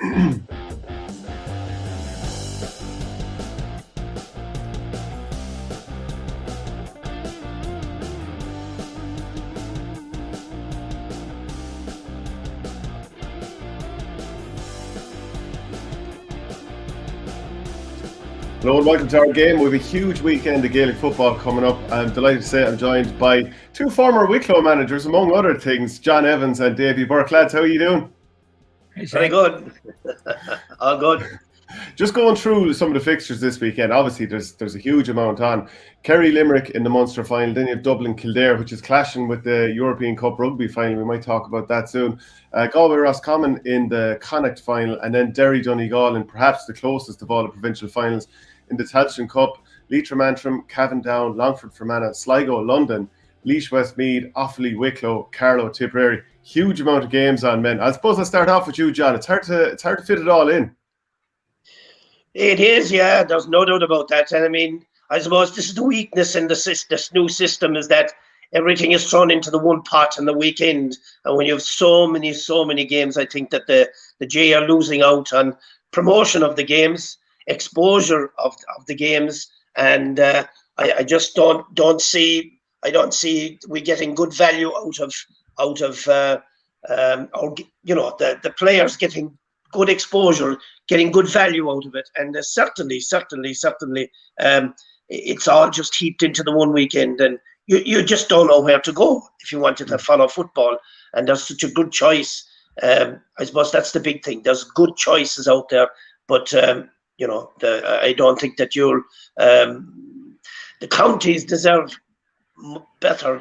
Hello and welcome to our game. We have a huge weekend of Gaelic football coming up. I'm delighted to say I'm joined by two former Wicklow managers, among other things, John Evans and Davy Burke. Lads, how are you doing? Very good. All good. Just going through some of the fixtures this weekend. Obviously, there's a huge amount on. Kerry Limerick in the Munster final. Then you have Dublin Kildare, which is clashing with the European Cup rugby final. We might talk about that soon. Galway Roscommon in the Connacht final, and then Derry Donegal in perhaps the closest of all the provincial finals in the Telcon Cup. Leitrim Antrim, Cavan Down, Longford Fermanagh, Sligo London, Laois Westmeath, Offaly Wicklow, Carlow Tipperary. Huge amount of games on, men. I suppose I'll start off with you, John. It's hard to fit it all in. It is, yeah. There's no doubt about that. And I mean, I suppose this is the weakness in this new system, is that everything is thrown into the one pot on the weekend. And when you have so many games, I think that the J are losing out on promotion of the games, exposure of the games, and I just don't see we getting good value out of the players getting good exposure, getting good value out of it, and certainly, it's all just heaped into the one weekend, and you just don't know where to go if you wanted to follow football. And there's such a good choice. I suppose that's the big thing. There's good choices out there, but I don't think that the counties deserve better.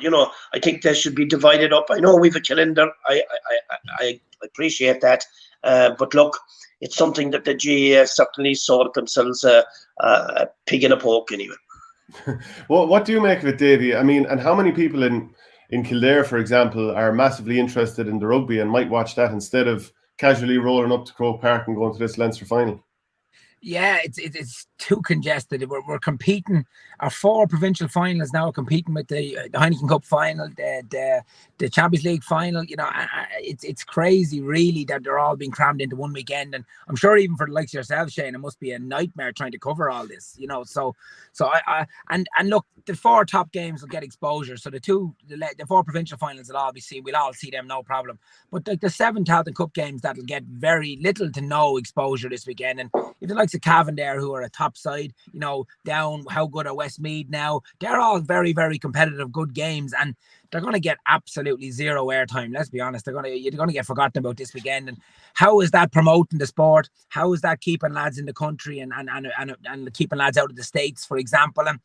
I think they should be divided up. I know we've a calendar. I appreciate that. But look, it's something that the GAA certainly saw themselves a pig in a poke anyway. Well, what do you make of it, Davy? I mean, and how many people in Kildare, for example, are massively interested in the rugby and might watch that instead of casually rolling up to Croke Park and going to this Leinster final? Yeah, it's too congested. We're competing. Our 4 provincial finals now are competing with the Heineken Cup final, the Champions League final. It's crazy, really, that they're all being crammed into one weekend. And I'm sure even for the likes of yourself, Shane, it must be a nightmare trying to cover all this. So and look, the 4 top games will get exposure. So the 4 provincial finals will all be seen. We'll all see them, no problem. But like the 7 Telcon Cup games, that'll get very little to no exposure this weekend. And if the likes of Cavan there, who are a top side, down how good are Westmeath now, they're all very, very competitive, good games, and they're going to get absolutely zero airtime. Let's be honest, you're going to get forgotten about this weekend. And how is that promoting the sport? How is that keeping lads in the country and keeping lads out of the States, for example? And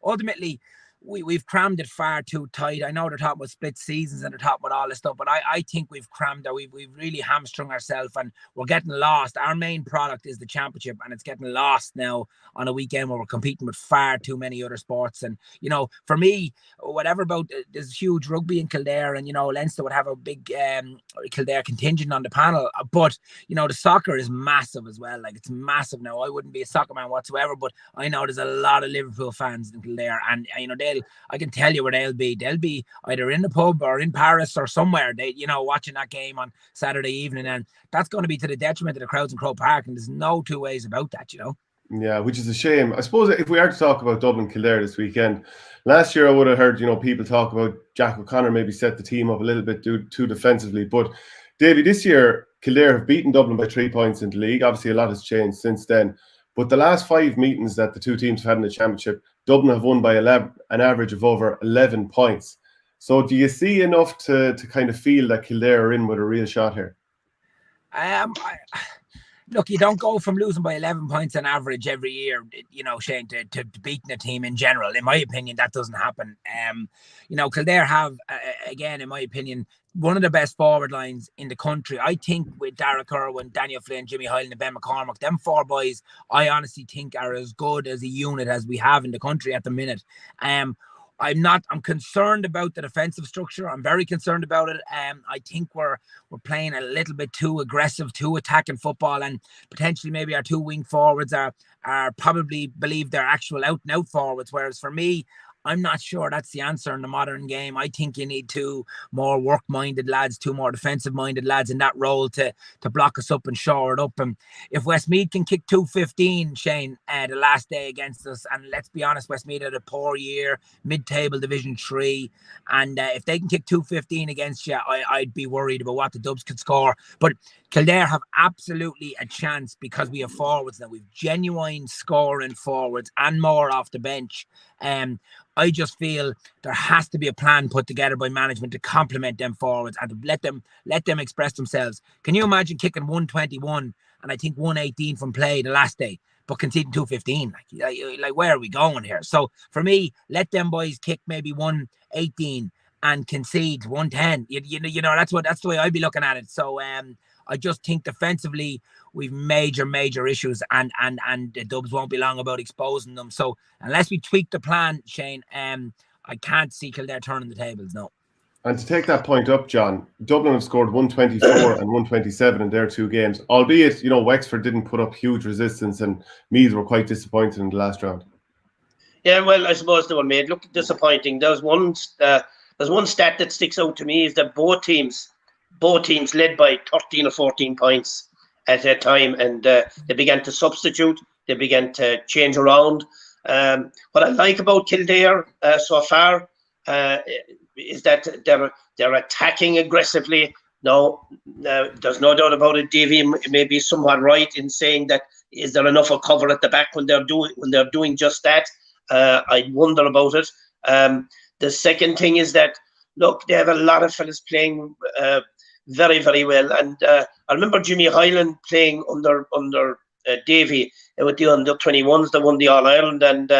ultimately, we've crammed it far too tight. I know they're talking about split seasons and they're talking about all this stuff, but I think we've crammed it. We've really hamstrung ourselves, and we're getting lost. Our main product is the championship, and it's getting lost now on a weekend where we're competing with far too many other sports. And for me, whatever about there's huge rugby in Kildare, and Leinster would have a big Kildare contingent on the panel, but the soccer is massive as well. Like, it's massive now. I wouldn't be a soccer man whatsoever, but I know there's a lot of Liverpool fans in Kildare, and I can tell you where they'll be. They'll be either in the pub or in Paris or somewhere, watching that game on Saturday evening. And that's going to be to the detriment of the crowds in Croke Park. And there's no two ways about that, Yeah, which is a shame. I suppose if we are to talk about Dublin Kildare this weekend, last year I would have heard, people talk about Jack O'Connor maybe set the team up a little bit too defensively. But Davy, this year, Kildare have beaten Dublin by 3 points in the league. Obviously, a lot has changed since then. But the last 5 meetings that the two teams have had in the championship, Dublin have won by an average of over 11 points. So do you see enough to kind of feel that Kildare are in with a real shot here? Look, you don't go from losing by 11 points on average every year, Shane, to beating a team in general. In my opinion, that doesn't happen. Kildare have, again, in my opinion, one of the best forward lines in the country. I think with Derek Irwin, Daniel Flynn, Jimmy Hyland and Ben McCormack, them 4 boys, I honestly think are as good as a unit as we have in the country at the minute. I'm concerned about the defensive structure. I'm very concerned about it. I think we're playing a little bit too aggressive, too attacking football, and potentially maybe our 2 wing forwards are probably believe they're actual out and out forwards. Whereas for me, I'm not sure that's the answer in the modern game. I think you need two more work-minded lads, two more defensive-minded lads in that role to block us up and shore it up. And if Westmeath can kick 215, Shane, the last day against us, and let's be honest, Westmeath had a poor year, mid-table Division 3, and if they can kick 215 against you, I'd be worried about what the Dubs could score. But Kildare have absolutely a chance because we have forwards now. We've genuine scoring forwards and more off the bench. I just feel there has to be a plan put together by management to complement them forwards and to let them express themselves. Can you imagine kicking 121 and I think 118 from play the last day, but conceding 215? Like where are we going here? So for me, let them boys kick maybe 118 and concede 110. You know that's the way I'd be looking at it. So I just think defensively we've major issues, and the Dubs won't be long about exposing them. So unless we tweak the plan, Shane, I can't see Kildare turning the tables. No. And to take that point up, John, Dublin have scored 124 and 127 in their 2 games, albeit Wexford didn't put up huge resistance, and Meath were quite disappointed in the last round. Yeah, well, I suppose they were made look disappointing. There's one stat that sticks out to me is that both teams led by 13 or 14 points at that time, and they began to substitute. They began to change around. What I like about Kildare so far is that they're attacking aggressively. Now, there's no doubt about it. Davy may be somewhat right in saying that is there enough of cover at the back when they're doing just that. I'd wonder about it. The second thing is that look, they have a lot of fellas playing very, very well. And I remember Jimmy Hyland playing under Davy with the under-21s that won the All-Ireland. And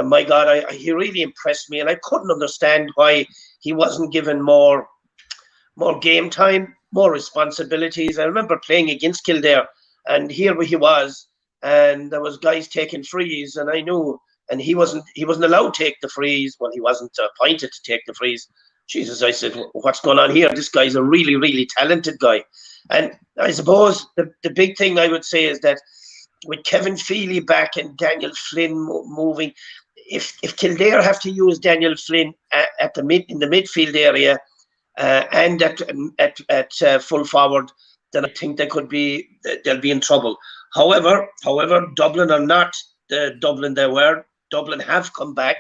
my God, he really impressed me. And I couldn't understand why he wasn't given more game time, more responsibilities. I remember playing against Kildare, and here he was, and there was guys taking frees, and I knew, and he wasn't allowed to take the frees. Well, he wasn't appointed to take the frees. Jesus, I said, what's going on here? This guy's a really, really talented guy. And I suppose the big thing I would say is that with Kevin Feely back and Daniel Flynn moving, if Kildare have to use Daniel Flynn in the midfield area and at full forward, then I think they'll be in trouble. However, Dublin are not the Dublin they were. Dublin have come back.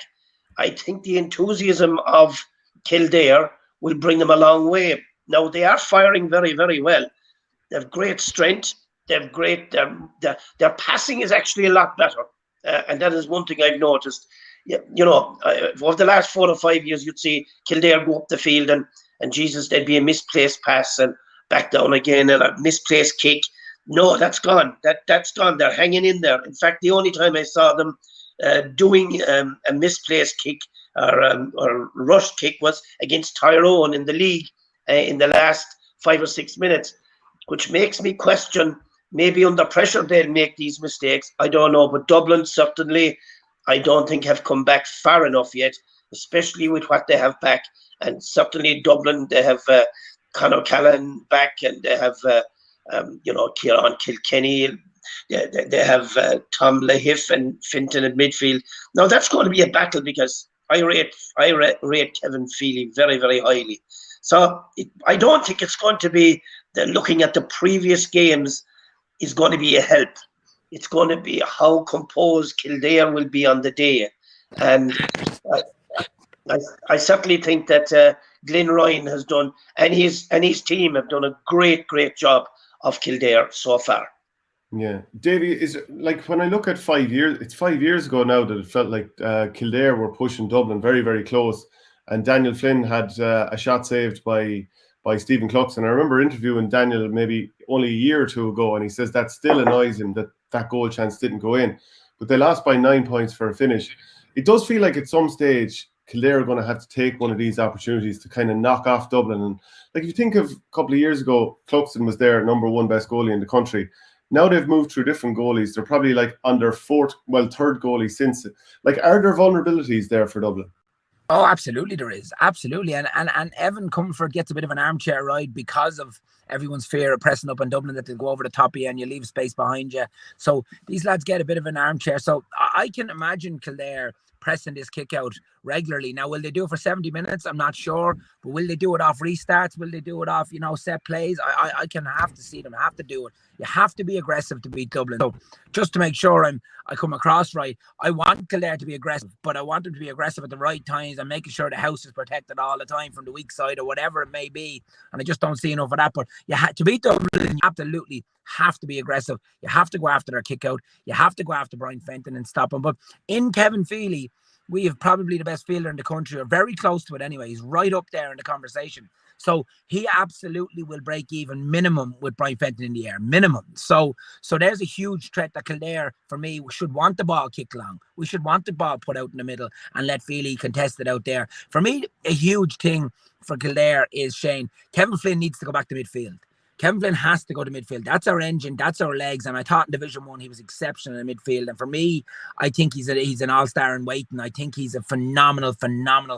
I think the enthusiasm of Kildare will bring them a long way. Now, they are firing very, very well. They have great strength. They have great. Their passing is actually a lot better, and that is one thing I've noticed. Over the last 4 or 5 years, you'd see Kildare go up the field, and Jesus, there'd be a misplaced pass and back down again, and a misplaced kick. No, that's gone. That's gone. They're hanging in there. In fact, the only time I saw them doing a misplaced kick or rush kick was against Tyrone in the league in the last 5 or 6 minutes, which makes me question, maybe under pressure they'll make these mistakes. I don't know, but Dublin certainly, I don't think have come back far enough yet, especially with what they have back. And certainly Dublin, they have Conor Callan back, and they have Kieran Kilkenny. They have Tom Lahiff and Finton at midfield. Now that's going to be a battle, because I rate Kevin Feely very, very highly. So I don't think it's going to be looking at the previous games is going to be a help. It's going to be how composed Kildare will be on the day. And I certainly think that Glenn Ryan has done, and his team have done a great, great job of Kildare so far. Yeah, Davy, is like when I look at 5 years, it's 5 years ago now that it felt like Kildare were pushing Dublin very, very close, and Daniel Flynn had a shot saved by Stephen Cluxon. I remember interviewing Daniel maybe only a year or two ago, and he says that still annoys him that goal chance didn't go in, but they lost by 9 points for a finish. It does feel like at some stage Kildare are going to have to take one of these opportunities to kind of knock off Dublin. And like, if you think of a couple of years ago, Cluxon was their #1 best goalie in the country. Now they've moved through different goalies. They're probably like on their third goalie since. Like, are there vulnerabilities there for Dublin? Oh, absolutely there is. Absolutely. And Evan Comerford gets a bit of an armchair ride because of everyone's fear of pressing up on Dublin, that they'll go over the top of you and you leave space behind you. So these lads get a bit of an armchair. So I can imagine Kildare pressing this kick out regularly. Now, will they do it for 70 minutes? I'm not sure, but will they do it off restarts? Will they do it off, set plays? I can have to see them have to do it. You have to be aggressive to beat Dublin. So just to make sure I come across right, I want Kildare to be aggressive, but I want them to be aggressive at the right times and making sure the house is protected all the time from the weak side or whatever it may be. And I just don't see enough of that. But to beat Dublin, you absolutely have to be aggressive. You have to go after their kick out. You have to go after Brian Fenton and stop him. But in Kevin Feely, we have probably the best fielder in the country, or very close to it anyway. He's right up there in the conversation. So he absolutely will break even minimum with Brian Fenton in the air, minimum. So there's a huge threat that Kildare, for me, should want the ball kicked long. We should want the ball put out in the middle and let Feely contest it out there. For me, a huge thing for Kildare is, Shane, Kevin Flynn needs to go back to midfield. Kevin Flynn has to go to midfield. That's our engine. That's our legs. And I thought in Division 1 he was exceptional in midfield. And for me, I think he's an all-star in waiting. I think he's a phenomenal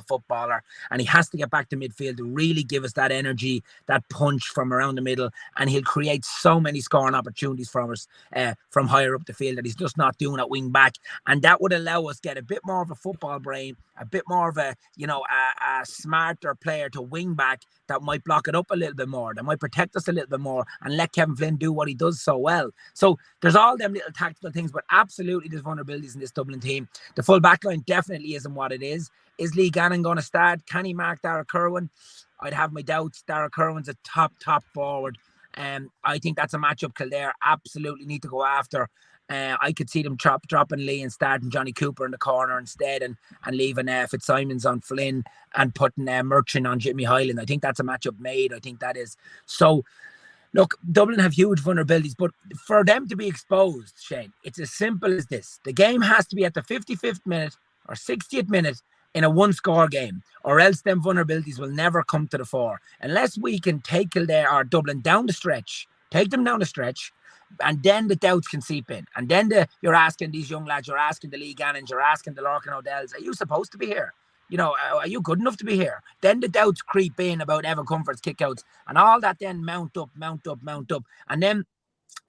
footballer. And he has to get back to midfield to really give us that energy, that punch from around the middle. And he'll create so many scoring opportunities for us from higher up the field that he's just not doing at wing back. And that would allow us get a bit more of a football brain, a bit more of a smarter player to wing back that might block it up a little bit more, that might protect us a little bit more and let Kevin Flynn do what he does so well. So there's all them little tactical things, but absolutely there's vulnerabilities in this Dublin team. The full back line definitely isn't what it is. Is Lee Gannon going to start? Can he mark Dara Kerwin? I'd have my doubts. Dara Kerwin's a top forward. I think that's a matchup Kildare absolutely need to go after. I could see them dropping Lee and starting Johnny Cooper in the corner instead and leaving Fitzsimons on Flynn and putting Merchant on Jimmy Hyland. I think that's a matchup made. I think that is. So, look, Dublin have huge vulnerabilities, but for them to be exposed, Shane, it's as simple as this. The game has to be at the 55th minute or 60th minute in a one-score game, or else them vulnerabilities will never come to the fore. Unless we can take Kildare or Dublin down the stretch, take them down the stretch, and then the doubts can seep in. And then you're asking these young lads, you're asking the Lee Gannons, you're asking the Larkin O'Dells, are you supposed to be here? Are you good enough to be here? Then the doubts creep in about Evan Comfort's kickouts, and all that then mount up. And then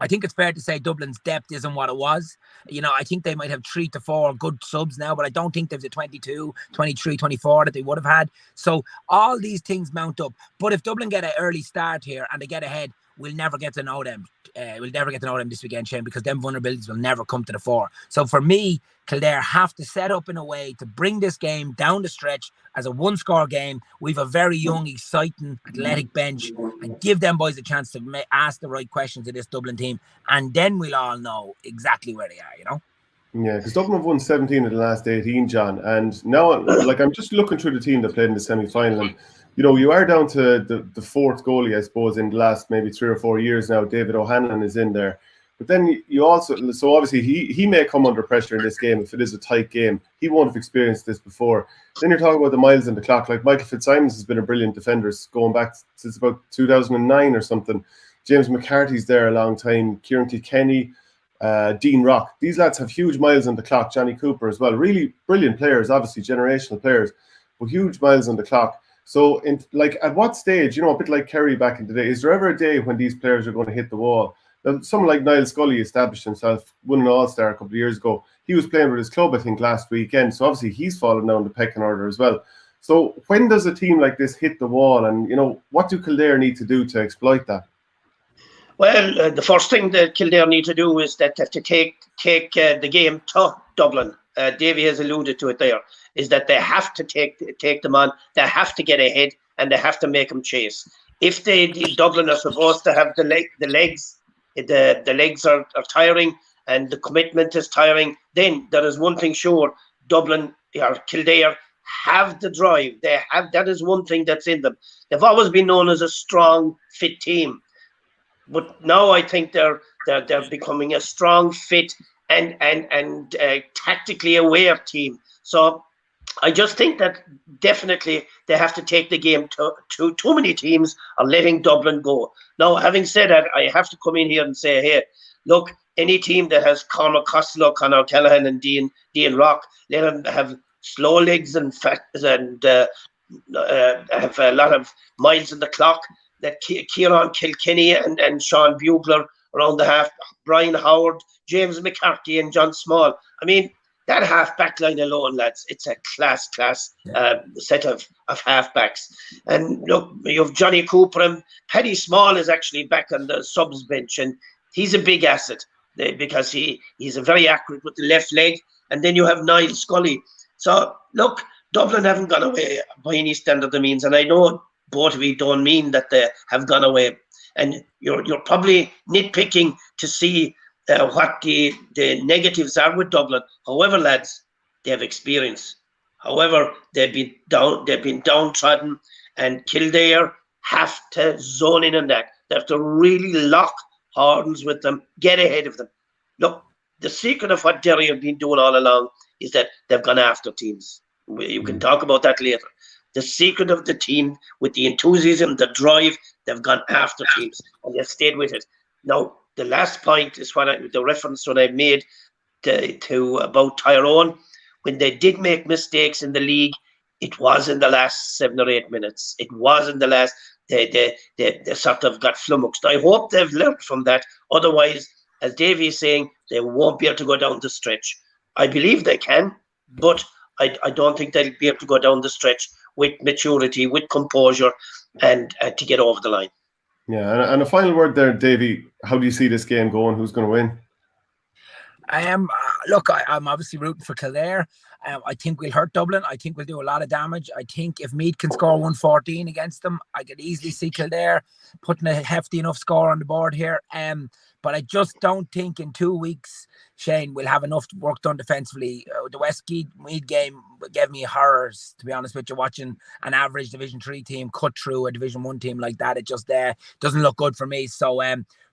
I think it's fair to say Dublin's depth isn't what it was. I think they might have 3 to 4 good subs now, but I don't think there's a 22, 23, 24 that they would have had. So all these things mount up. But if Dublin get an early start here and they get ahead, we'll never get to know them. We'll never get to know them this weekend, Shane, because them vulnerabilities will never come to the fore. So for me, Kildare have to set up in a way to bring this game down the stretch as a one-score game. We've a very young, exciting, athletic bench, and give them boys a chance to ask the right questions of this Dublin team, and then we'll all know exactly where they are, Yeah, because Dublin have won 17 of the last 18, John, and now, I'm just looking through the team that played in the semi-final, and you are down to the fourth goalie, I suppose, in the last maybe 3 or 4 years now. David O'Hanlon is in there. But then you also, so obviously he may come under pressure in this game if it is a tight game. He won't have experienced this before. Then you're talking about the miles on the clock. Like Michael Fitzsimons has been a brilliant defender going back since about 2009 or something. James McCarthy's there a long time. Kieran Kilkenny, Dean Rock. These lads have huge miles on the clock. Johnny Cooper as well. Really brilliant players, obviously generational players, but huge miles on the clock. So, at what stage, a bit like Kerry back in the day, is there ever a day when these players are going to hit the wall? Now, someone like Niall Scully established himself, won an All-Star a couple of years ago. He was playing with his club, I think, last weekend. So, obviously, he's fallen down the pecking order as well. So, when does a team like this hit the wall? And, what do Kildare need to do to exploit that? Well, the first thing that Kildare need to do is that to take the game to Dublin. Davy has alluded to it there, is that they have to take them on, they have to get ahead, and they have to make them chase. If Dublin are supposed to have the legs are tiring and the commitment is tiring, then there is one thing sure, Dublin or Kildare have the drive. That is one thing that's in them. They've always been known as a strong, fit team, but now I think they're becoming a strong, fit and tactically aware team. So I just think that definitely they have to take the game to too many teams are letting Dublin go. Now, having said that, I have to come in here and say, hey, look, any team that has Conor Costello, Conor Callahan and Dean Rock, let them have slow legs and have a lot of miles on the clock. That Kieran Kilkenny and Sean Bugler around the half, Brian Howard, James McCarthy and John Small. I mean, that half-back line alone, lads, it's a class set of half-backs. And look, you have Johnny Cooper, and Paddy Small is actually back on the subs bench, and he's a big asset because he's a very accurate with the left leg. And then you have Niall Scully. So, look, Dublin haven't gone away by any standard of means, and I know both of you don't mean that they have gone away. And you're probably nitpicking to see what the negatives are with Dublin. However, lads, they have experience. However, they've been downtrodden, and Kildare have to zone in on that. They have to really lock horns with them, get ahead of them. Look, the secret of what Derry have been doing all along is that they've gone after teams. You can talk about that later. The secret of the team, with the enthusiasm, the drive, they've gone after teams and they've stayed with it. Now, the last point is the reference what I made to about Tyrone. When they did make mistakes in the league, it was in the last 7 or 8 minutes. It was in the last. They sort of got flummoxed. I hope they've learned from that. Otherwise, as Davy is saying, they won't be able to go down the stretch. I believe they can, but I don't think they'll be able to go down the stretch with maturity, with composure, and to get over the line. Yeah, and a final word there, Davy. How do you see this game going? Who's going to win? Look, I'm obviously rooting for Kildare. I think we'll hurt Dublin. I think we'll do a lot of damage. I think if Meath can score 114 against them, I could easily see Kildare putting a hefty enough score on the board here. But I just don't think in 2 weeks, Shane, we'll have enough work done defensively. The Westmeath game gave me horrors, to be honest with you, watching an average Division 3 team cut through a Division 1 team like that. It just doesn't look good for me. So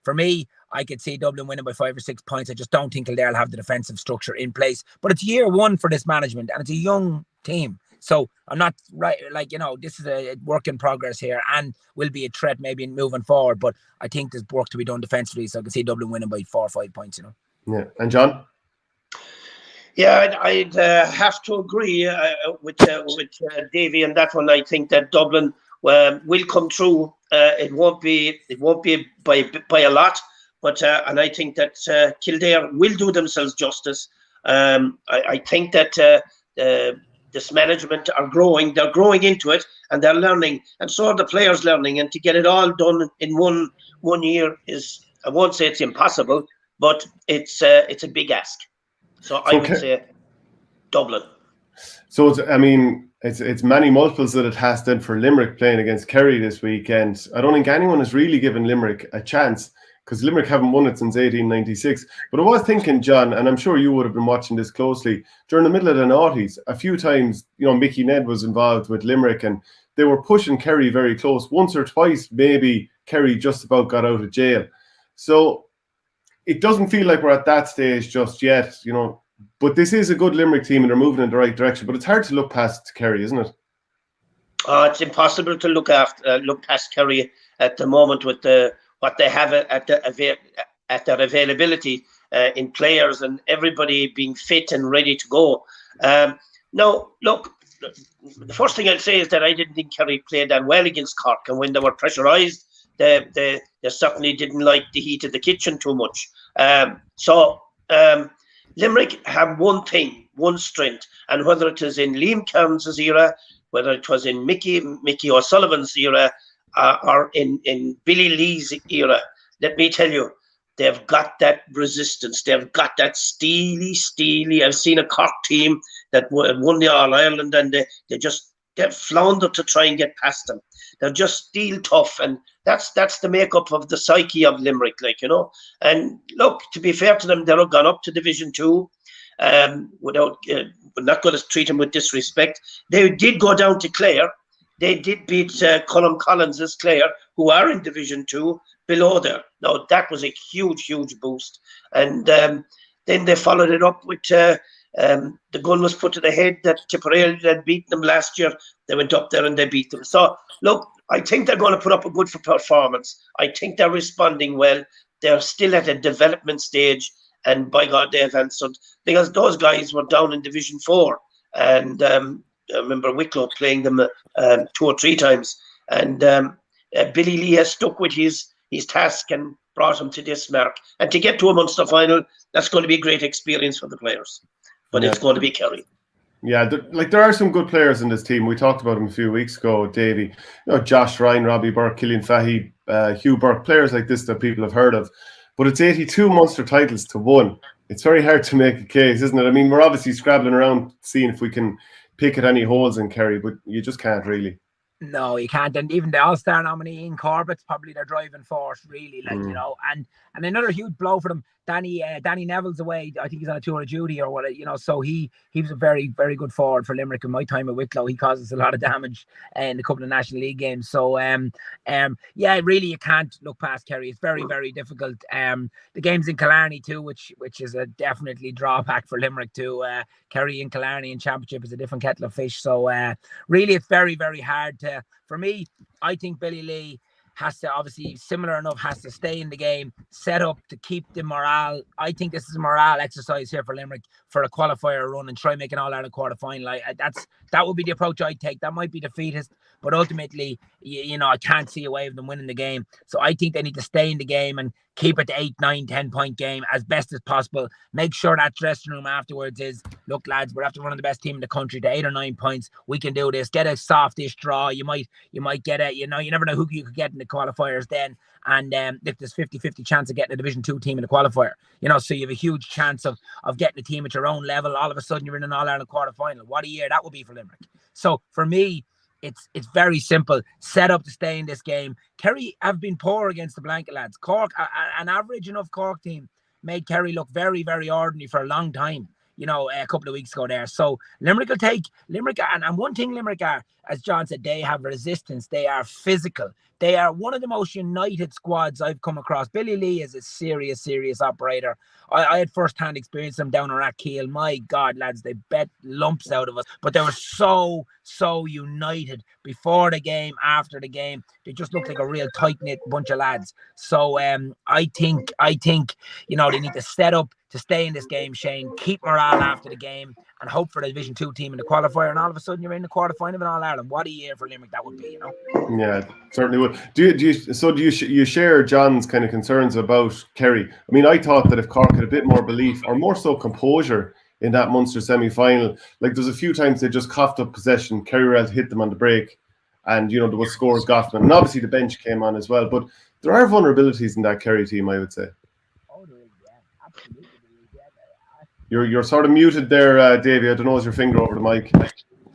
for me, I could see Dublin winning by 5 or 6 points. I just don't think Kildare will have the defensive structure in place. But it's year one for this management, and it's a young team. So I'm not right, this is a work in progress here and will be a threat maybe in moving forward. But I think there's work to be done defensively, so I can see Dublin winning by 4 or 5 points, Yeah. And John? Yeah, I'd have to agree with Davy on that one. I think that Dublin will come through. It won't be by a lot, but and I think that Kildare will do themselves justice. I think that this management are growing. They're growing into it, and they're learning, and so are the players learning. And to get it all done in one year is, I won't say it's impossible, but it's a big ask. So I would say Dublin. So it's many multiples that it has then for Limerick playing against Kerry this weekend. I don't think anyone has really given Limerick a chance, because Limerick haven't won it since 1896. But I was thinking, John, and I'm sure you would have been watching this closely, during the middle of the noughties, a few times, Mickey Ned was involved with Limerick and they were pushing Kerry very close. Once or twice, maybe Kerry just about got out of jail. So it doesn't feel like we're at that stage just yet, but this is a good Limerick team and they're moving in the right direction. But it's hard to look past Kerry, isn't it? It's impossible to look past Kerry at the moment with what they have at their availability in players and everybody being fit and ready to go. Now, look, the first thing I'd say is that I didn't think Kerry played that well against Cork, and when they were pressurised, they certainly didn't like the heat of the kitchen too much. So Limerick have one thing, one strength, and whether it is in Liam Kearns' era, whether it was in Mickey O'Sullivan's era, or in Billy Lee's era, let me tell you, they've got that resistance. They've got that steely. I've seen a Cork team that won the All-Ireland, and they flounder to try and get past them. They're just steel tough, and that's the makeup of the psyche of Limerick, And look, to be fair to them, they're gone up to Division 2. We're not going to treat them with disrespect. They did go down to Clare. They did beat Colm Collins' Clare, who are in Division 2 below there. Now, that was a huge boost. And then they followed it up with the gun was put to the head that Tipperary had beaten them last year. They went up there and they beat them. So, look, I think they're going to put up a good performance. I think they're responding well. They're still at a development stage. And by God, they have answered. Because those guys were down in Division 4. And I remember Wicklow playing them 2 or 3 times. And Billy Lee has stuck with his task and brought him to this mark. And to get to a Munster final, that's going to be a great experience for the players. but it's going to be Kerry. Yeah, there are some good players in this team. We talked about them a few weeks ago, Davy. Josh Ryan, Robbie Burke, Killian Fahey, Hugh Burke, players like this that people have heard of. But it's 82 Munster titles to 1. It's very hard to make a case, isn't it? I mean, we're obviously scrabbling around seeing if we can pick at any holes in Kerry, but you just can't really. No, you can't. And even the All-Star nominee in Corbett's probably their driving force, really. And another huge blow for them. Danny Neville's away. I think he's on a tour of duty or what, so he was a very, very good forward for Limerick in my time at Wicklow. He causes a lot of damage in a couple of National League games. So really you can't look past Kerry. It's very, very difficult. The game's in Killarney too, which is a definitely drawback for Limerick too. Kerry and Killarney in Championship is a different kettle of fish. So really it's very, very hard to, for me, I think Billy Lee has to, obviously similar enough, has to stay in the game, set up to keep the morale. I think this is a morale exercise here for Limerick for a qualifier run and try and make an all-out quarter final. That would be the approach I'd take. That might be defeatist, but ultimately, I can't see a way of them winning the game. So I think they need to stay in the game and keep it to 8, 9, 10 point game as best as possible. Make sure that dressing room afterwards is, look, lads, we're after one of the best team in the country to 8 or 9 points. We can do this. Get a softish draw. You might get it. You never know who you could get in the qualifiers then. And if there's 50-50 chance of getting a Division 2 team in the qualifier, so you have a huge chance of getting a team at your own level. All of a sudden you're in an All-Ireland quarter final. What a year that would be for Limerick. So for me, it's very simple. Set up to stay in this game. Kerry have been poor against the blanket lads. Cork, an average enough Cork team, made Kerry look very, very ordinary for a long time, a couple of weeks ago there. So Limerick will take Limerick. And one thing Limerick are, as John said, they have resistance. They are physical. They are one of the most united squads I've come across. Billy Lee is a serious, serious operator. I had first-hand experience them down on Rathkeel. My God, lads, they bet lumps out of us. But they were so, so united before the game, after the game. They just looked like a real tight-knit bunch of lads. So I think they need to set up to stay in this game, Shane, keep morale after the game, and hope for the Division 2 team in the qualifier. And all of a sudden, you're in the quarterfinal of an All-Ireland. What a year for Limerick that would be, Yeah, certainly would. Do you share John's kind of concerns about Kerry? I mean, I thought that if Cork had a bit more belief, or more so composure, in that Munster semi-final, like there's a few times they just coughed up possession, Kerry were able to hit them on the break, and there was scores got them, and obviously the bench came on as well. But there are vulnerabilities in that Kerry team, I would say. Oh, there is, yeah, absolutely. You're sort of muted there, Davy. I don't know, is your finger over the mic?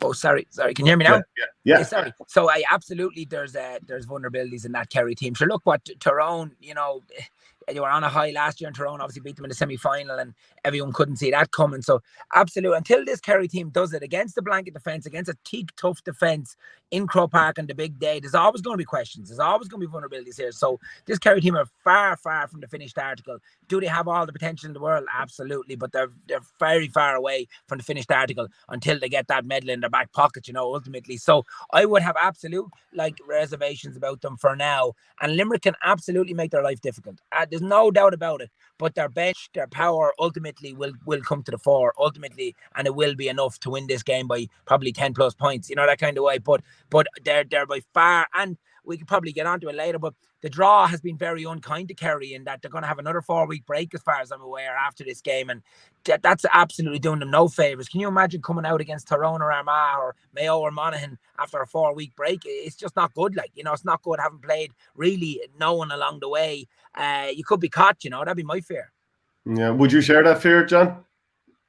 Oh, sorry. Can you hear me now? Yeah. Sorry. So absolutely, there's vulnerabilities in that Kerry team. Sure, look what Tyrone, they were on a high last year in Tyrone, obviously beat them in the semi-final, and everyone couldn't see that coming. So absolutely, until this Kerry team does it against the blanket defence, against a teak tough defence in Croke Park on the big day, there's always going to be questions. There's always going to be vulnerabilities here. So this Kerry team are far, far from the finished article. Do they have all the potential in the world? Absolutely, but they're very far away from the finished article until they get that medal in their back pocket, ultimately. So I would have absolute reservations about them for now. And Limerick can absolutely make their life difficult. There's no doubt about it. But their bench, their power ultimately will come to the fore, ultimately, and it will be enough to win this game by probably 10 plus points, that kind of way. But they're by far, and we could probably get onto it later, but the draw has been very unkind to Kerry in that they're going to have another 4-week break, as far as I'm aware, after this game, and that's absolutely doing them no favours. Can you imagine coming out against Tyrone or Armagh or Mayo or Monaghan after a 4-week break? It's just not good. It's not good having played really no one along the way. You could be caught, that'd be my fear. Yeah, would you share that fear, John?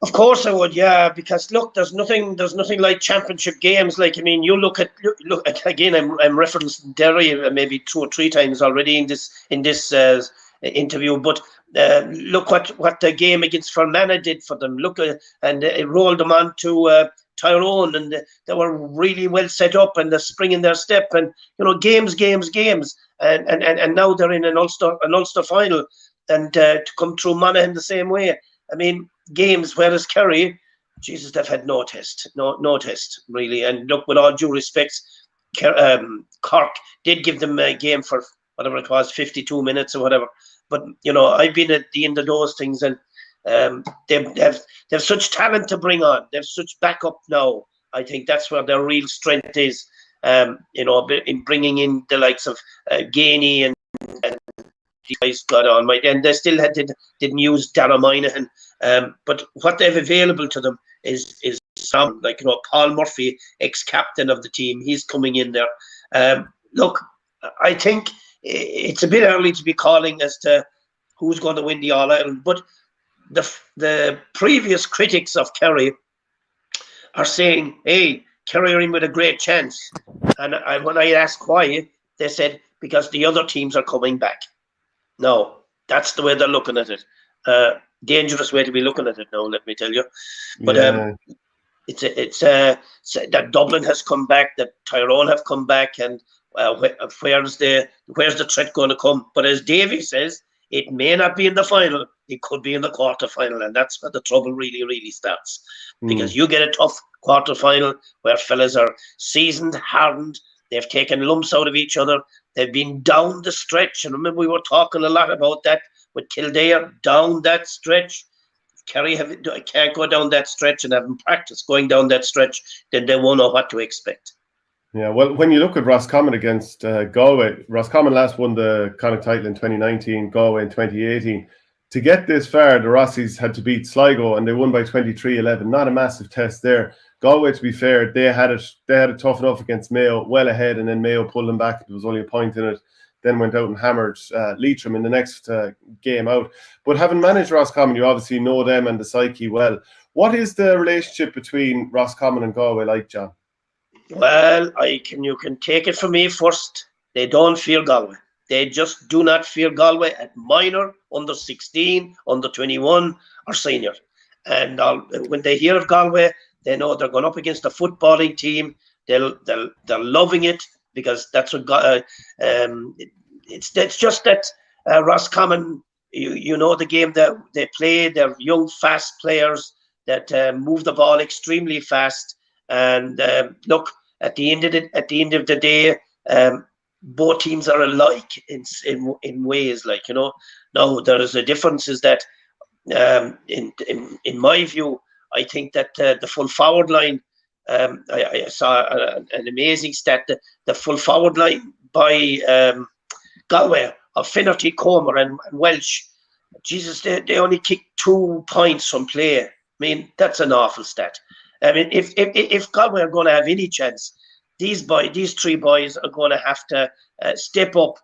Of course I would, yeah, because look, there's nothing like championship games. You look again. I'm referencing Derry maybe 2 or 3 times already in this interview. But look what the game against Fermanagh did for them. Look, and it rolled them on to Tyrone, and they were really well set up, and they're springing their step, and games, and now they're in an Ulster final, and to come through Monaghan the same way. I mean, games, whereas Kerry, Jesus, they've had no test really. And look, with all due respect, Cork did give them a game for whatever it was, 52 minutes or whatever. But I've been at the end of those things, and they've such talent to bring on. They've such backup now. I think that's where their real strength is. In bringing in the likes of Gainey and guys got on, and they still didn't use Dara Moynihan But what they have available to them is some, like, Paul Murphy, ex-captain of the team. He's coming in there. Look, I think it's a bit early to be calling as to who's going to win the All-Ireland, but the previous critics of Kerry are saying, hey, Kerry are in with a great chance. And when I asked why, they said, because the other teams are coming back. No, that's the way they're looking at it. Dangerous way to be looking at it now, let me tell you. But it's that Dublin has come back, that Tyrone have come back, and where's the threat going to come? But as Davy says, it may not be in the final. It could be in the quarter-final, and that's where the trouble really, really starts. Because you get a tough quarter-final where fellas are seasoned, hardened, they've taken lumps out of each other, they've been down the stretch, and remember we were talking a lot about that with Kildare, down that stretch. Kerry can't go down that stretch and haven't practiced going down that stretch, then they won't know what to expect. Yeah, well, when you look at Roscommon against Galway, Roscommon last won the Connacht title in 2019, Galway in 2018. To get this far, the Rossies had to beat Sligo, and they won by 23-11. Not a massive test there. Galway, to be fair, they had it tough enough against Mayo, well ahead, and then Mayo pulled them back. There was only a point in it. Then went out and hammered Leitrim in the next game out. But having managed Roscommon, you obviously know them and the psyche well. What is the relationship between Roscommon and Galway like, John? Well, you can take it from me first. They don't fear Galway. They just do not fear Galway at minor, under 16, under 21, or senior. And when they hear of Galway, they know they're going up against a footballing team. They're loving it, because that's what it's just that Roscommon, you know the game that they play. They're young, fast players that move the ball extremely fast. And look, at the end of the day, both teams are alike in ways, like, Now there is a difference is that in my view, I think that the full forward line. I saw an amazing stat. The full forward line by Galway of Finnerty, Comer, and Welsh. Jesus, they only kicked 2 points from play. I mean, that's an awful stat. I mean, if Galway are going to have any chance, these 3 boys are going to have to step up.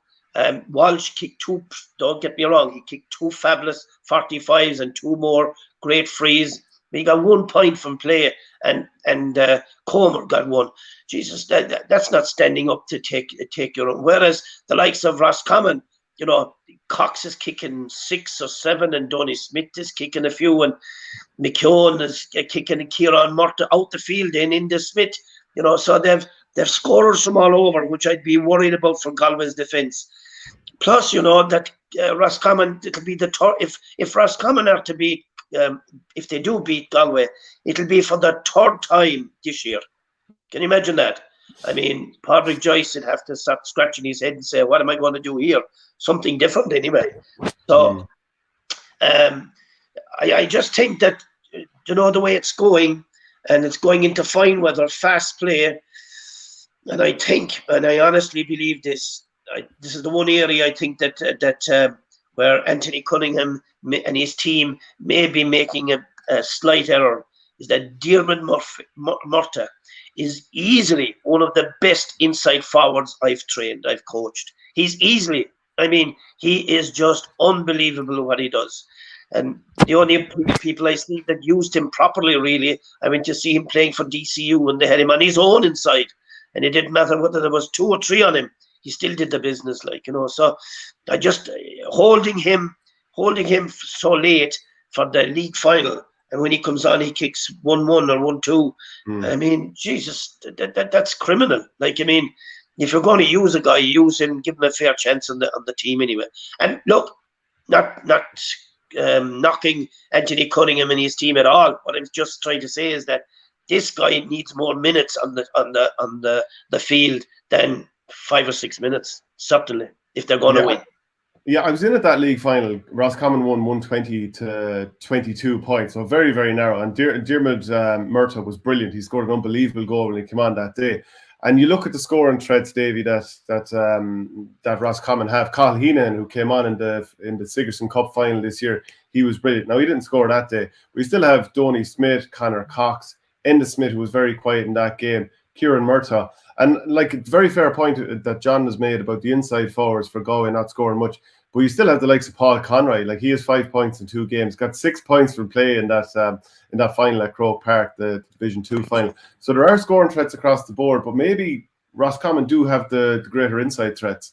Walsh kicked 2. Don't get me wrong, he kicked 2 fabulous 45s and 2 more great frees. He got 1 point from play, and Comer got 1. Jesus, that's not standing up to take your own. Whereas the likes of Roscommon, Cox is kicking 6 or 7, and Donny Smith is kicking a few, and McKeown is kicking Kieran Murta out the field in the Smith. So they've scorers from all over, which I'd be worried about for Galway's defence. Plus, that Roscommon, it'll be if Roscommon are to beat. If they do beat Galway, it'll be for the 3rd time this year. Can you imagine that? I mean, Padraig Joyce would have to start scratching his head and say, what am I going to do here? Something different anyway. So I just think that, the way it's going, and it's going into fine weather, fast play, and I honestly believe this. This is the one area I think that where Anthony Cunningham and his team may be making a slight error, is that Diarmuid Murta is easily one of the best inside forwards I've coached. He is just unbelievable what he does. And the only people I see that used him properly, really, I went to see him playing for DCU, and they had him on his own inside. And it didn't matter whether there was 2 or 3 on him. He still did the business, So I just holding him so late for the league final, and when he comes on, he kicks 1-1 or 1-2. I mean, Jesus, that's criminal. If you're going to use a guy, use him, give him a fair chance on the team anyway. And look, not knocking Anthony Cunningham and his team at all. What I'm just trying to say is that this guy needs more minutes on the field than 5 or 6 minutes, certainly, if they're going to win. Yeah, I was in at that league final. Roscommon won 120 to 22 points, so very, very narrow. And Diarmuid Murta was brilliant. He scored an unbelievable goal when he came on that day. And you look at the scoring threads, Davy, that Roscommon have. Carl Heenan, who came on in the Sigerson Cup final this year, he was brilliant. Now, he didn't score that day. We still have Donny Smith, Connor Cox, Enda Smith, who was very quiet in that game, Kieran Murtaugh. And like, it's a very fair point that John has made about the inside forwards for Galway not scoring much. But you still have the likes of Paul Conroy. Like, he has 5 points in 2 games, got 6 points from play in that final at Croke Park, the Division 2 final. So there are scoring threats across the board, but maybe Roscommon do have the greater inside threats.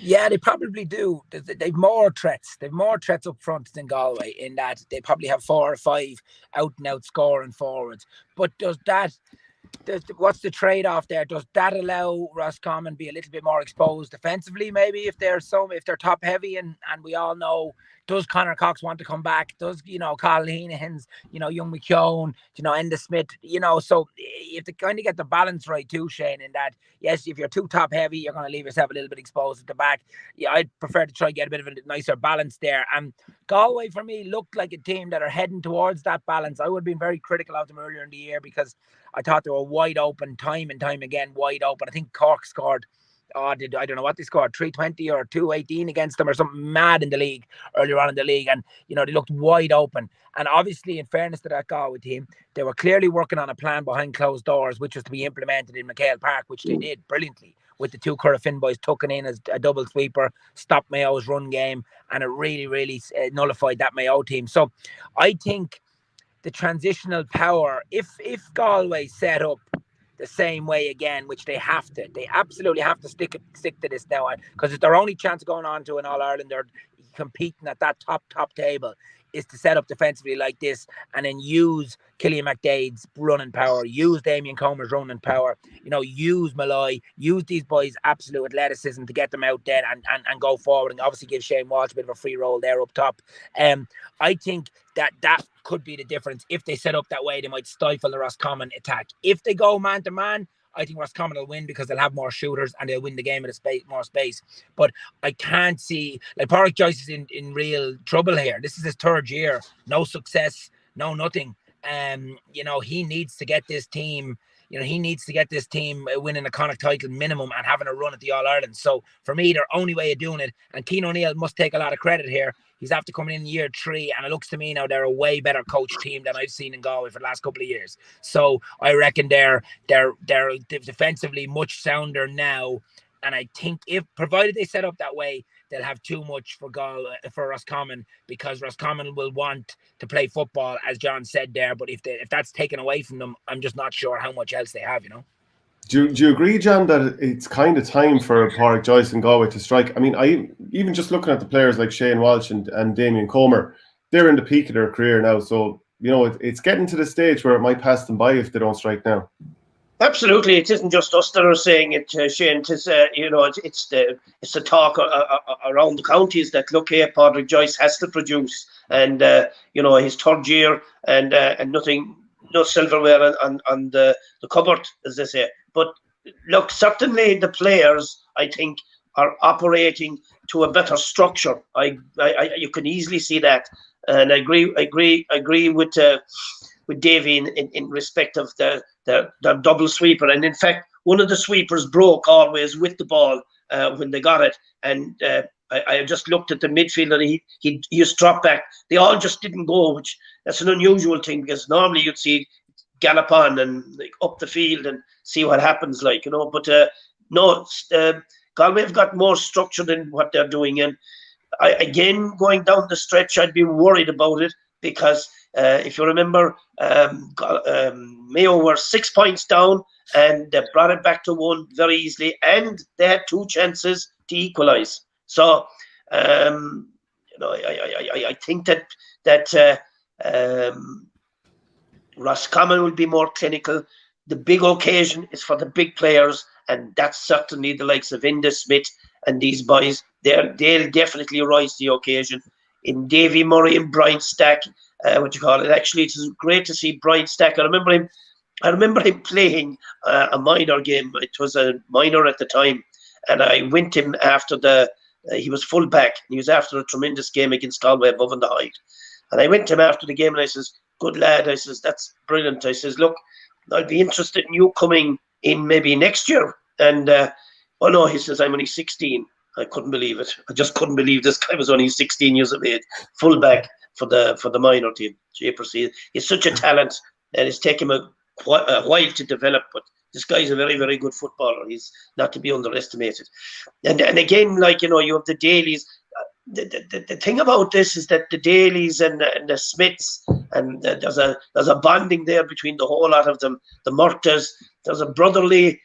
Yeah, they probably do. They've more threats. They've more threats up front than Galway, in that they probably have 4 or 5 out-and-out scoring forwards. But what's the trade-off there? Does that allow Roscommon be a little bit more exposed defensively, maybe, if they're top heavy? And we all know, does Connor Cox want to come back? Does, Carl Heenan's, young McKeown, Enda Smith, so you have to kind of get the balance right too, Shane, in that, yes, if you're too top heavy, you're going to leave yourself a little bit exposed at the back. Yeah, I'd prefer to try and get a bit of a nicer balance there. And Galway, for me, looked like a team that are heading towards that balance. I would have been very critical of them earlier in the year because I thought they were wide open, time and time again, wide open. I think Cork scored, I don't know what they scored, 320 or 218 against them or something mad in the league, earlier on in the league. And, they looked wide open. And obviously, in fairness to that Galway team, they were clearly working on a plan behind closed doors, which was to be implemented in McHale Park, which they did brilliantly, with the 2 Curra Finn boys tucking in as a double sweeper, stopped Mayo's run game, and it really, really nullified that Mayo team. So I think the transitional power, if Galway set up the same way again, which they absolutely have to stick to this now, because it's their only chance of going on to an All-Ireland, they're competing at that top table, is to set up defensively like this and then use Killian McDade's running power, use Damien Comer's running power, use Malloy, use these boys' absolute athleticism to get them out there and go forward, and obviously give Shane Walsh a bit of a free roll there up top. I think that could be the difference. If they set up that way, they might stifle the Roscommon attack. If they go man to man, I think Roscommon will win because they'll have more shooters and they'll win the game at more space. But I can't see, like, Pádraig Joyce is in real trouble here. This is his 3rd year, no success, no nothing. He needs to get this team. Winning a Connacht title minimum and having a run at the All-Ireland. So for me, their only way of doing it, and Cian O'Neill must take a lot of credit here. He's after coming in year 3, and it looks to me now they're a way better coach team than I've seen in Galway for the last couple of years. So I reckon they're defensively much sounder now. And I think provided they set up that way, they'll have too much for Roscommon, because Roscommon will want to play football, as John said there. But if that's taken away from them, I'm just not sure how much else they have, Do you agree, John, that it's kind of time for Pádraig Joyce and Galway to strike? I mean, even just looking at the players like Shane Walsh and Damien Comer, they're in the peak of their career now. So, it's getting to the stage where it might pass them by if they don't strike now. Absolutely, it isn't just us that are saying it, Shane. It's the talk around the counties that, look here, Pádraig Joyce has to produce, and his 3rd year and nothing, no silverware on the cupboard, as they say. But look, certainly the players, I think, are operating to a better structure. You can easily see that, and I agree with Davy in respect of the double sweeper. And in fact, one of the sweepers broke always with the ball when they got it. And I just looked at the midfield, and he just dropped back. They all just didn't go, which that's an unusual thing, because normally you'd see gallop on and up the field and see what happens, But no, Galway have got more structure than what they're doing. And again, going down the stretch, I'd be worried about it, because if you remember, Mayo were 6 points down, and they brought it back to 1 very easily, and they had 2 chances to equalise. So, I think that Roscommon will be more clinical. The big occasion is for the big players, and that's certainly the likes of Enda Smith and these boys. They'll definitely rise to the occasion. In Davy Murray and Brian Stack, actually, it's great to see Brian Stack. I remember him playing a minor game. It was a minor at the time, and I went him after he was full back. He was after a tremendous game against Galway above in the height. And I went to him after the game, and I says, "Good lad," I says, "that's brilliant." I says, "Look, I'd be interested in you coming in maybe next year. And oh no, he says, I'm only 16. I couldn't believe it. I just couldn't believe this guy was only 16 years of age, fullback for the minor team. He's such a talent, and it's taken him a while to develop. But this guy is a very, very good footballer. He's not to be underestimated. And again, like, you have the Dailies. The thing about this is that the Dailies and the Smiths, and there's a bonding there between the whole lot of them. The Murtas, there's a brotherly.